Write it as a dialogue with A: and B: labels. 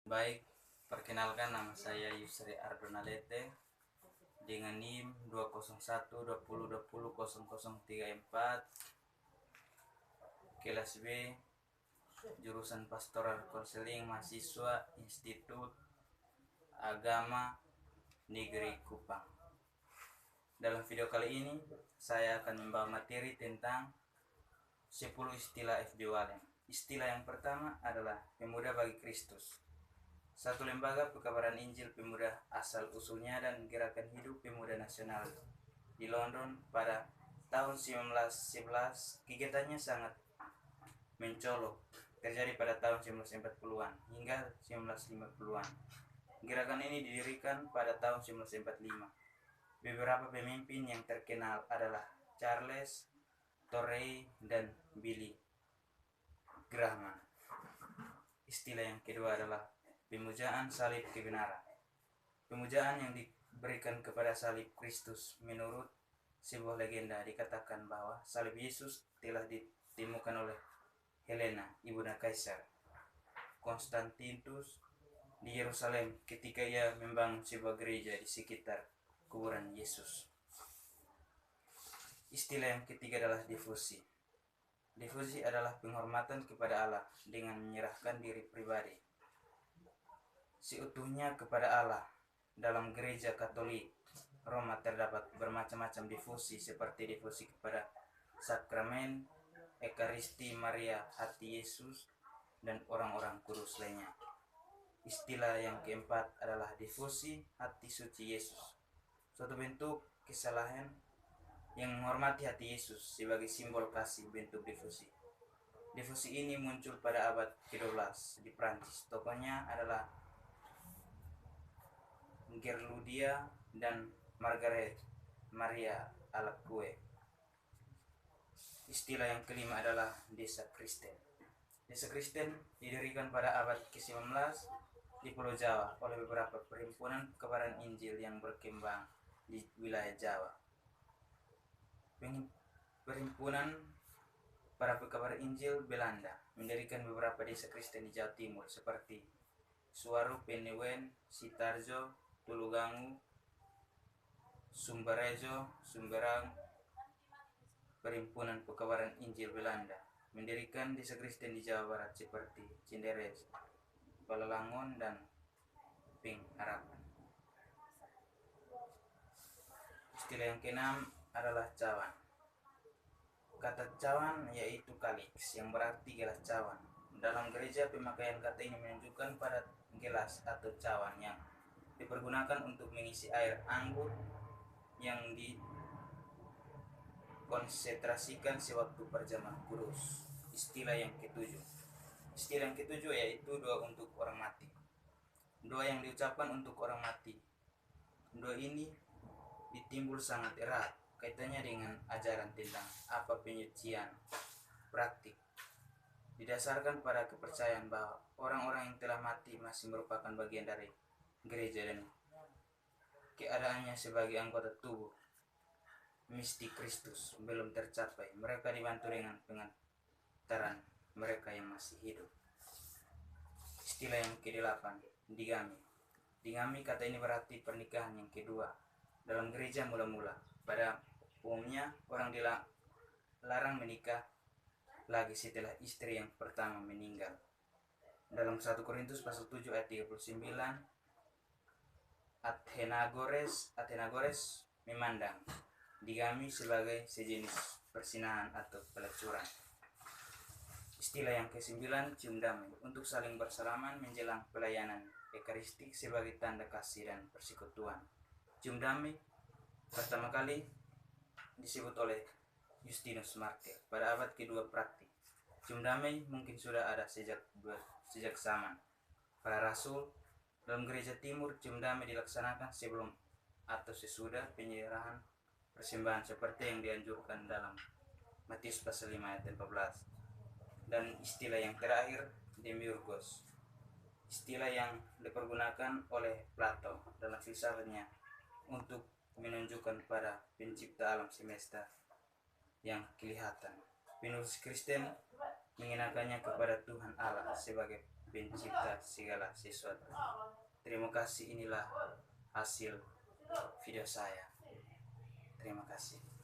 A: Baik, perkenalkan nama saya Yusri Ardonalete dengan NIM 20120200034, kelas B, jurusan Pastoral Konseling Mahasiswa Institut Agama Negeri Kupang. Dalam video kali ini saya akan membawa materi tentang 10 istilah FD Walem. Istilah yang pertama adalah Pemuda Bagi Kristus. Satu lembaga pekabaran Injil pemuda asal usulnya dan gerakan hidup pemuda nasional di London pada tahun 1911. Kegiatannya sangat mencolok, terjadi pada tahun 1940-an hingga 1950-an. Gerakan ini didirikan pada tahun 1945. Beberapa pemimpin yang terkenal adalah Charles Torrey dan Billy Graham. Istilah yang kedua adalah pemujaan salib kebenaran. Pemujaan yang diberikan kepada salib Kristus menurut sebuah legenda dikatakan bahwa salib Yesus telah ditemukan oleh Helena, ibunda Kaisar Konstantinus di Yerusalem ketika ia membangun sebuah gereja di sekitar kuburan Yesus. Istilah yang ketiga adalah devosi. Devosi adalah penghormatan kepada Allah dengan menyerahkan diri pribadi seutuhnya kepada Allah. Dalam gereja Katolik Roma terdapat bermacam-macam devosi seperti devosi kepada sakramen Ekaristi Maria, hati Yesus, dan orang-orang kudus lainnya. Istilah yang keempat adalah devosi hati suci Yesus, suatu bentuk kesalahan yang menghormati hati Yesus sebagai simbol kasih. Bentuk devosi ini muncul pada abad ke-12 di Prancis. Tokohnya adalah Gerludia dan Margaret Maria Alacoque. Istilah yang kelima adalah desa Kristen. Desa Kristen didirikan pada abad ke-19 di Pulau Jawa oleh beberapa perhimpunan pekabaran Injil yang berkembang di wilayah Jawa. Perhimpunan para pekabar Injil Belanda mendirikan beberapa desa Kristen di Jawa Timur seperti Suwaru, Penewen, Sitarjo, Tulugangu, Sumbarejo, Sumberang. Perhimpunan pekabaran Injil Belanda mendirikan desa Kristen di Jawa Barat seperti Cinderes, Palalangon, dan Pengharapan. Istilah yang keenam adalah cawan. Kata cawan yaitu kalix yang berarti gelas cawan. Dalam gereja pemakaian kata ini menunjukkan pada gelas atau cawan yang dipergunakan untuk mengisi air anggur yang dikonsentrasikan sewaktu perjamuan kudus. Istilah yang ketujuh yaitu doa untuk orang mati. Doa yang diucapkan untuk orang mati. Doa ini ditimbul sangat erat kaitannya dengan ajaran tentang apa penyucian praktik, didasarkan pada kepercayaan bahwa orang-orang yang telah mati masih merupakan bagian dari gereja dan keadaannya sebagai anggota tubuh mistik Kristus belum tercapai. Mereka dibantu dengan pengantaran mereka yang masih hidup. Istilah yang ke-8, digami. Digami kata ini berarti pernikahan yang kedua. Dalam gereja mula-mula, pada umumnya orang dilarang menikah lagi setelah istri yang pertama meninggal. Dalam 1 Korintus pasal 7 ayat 39, Athenagoras memandang digami sebagai sejenis persinahan atau pelacuran. Istilah yang ke-9, cium damai. Untuk saling bersalaman menjelang pelayanan Ekaristik sebagai tanda kasih dan persekutuan. Cium damai pertama kali disebut oleh Justinus Martyr pada abad ke-2 praktik. Cium damai mungkin sudah ada sejak zaman para rasul. Dalam gereja timur, cium damai dilaksanakan sebelum atau sesudah penyerahan persembahan seperti yang dianjurkan dalam Matius pasal 5 ayat 14. Dan istilah yang terakhir, demiurgos. Istilah yang dipergunakan oleh Plato dalam filsafatnya untuk menunjukkan pada pencipta alam semesta yang kelihatan. Penulis Kristen mengenakannya kepada Tuhan Allah sebagai pencipta segala sesuatu. Terima kasih, inilah hasil video saya. Terima kasih.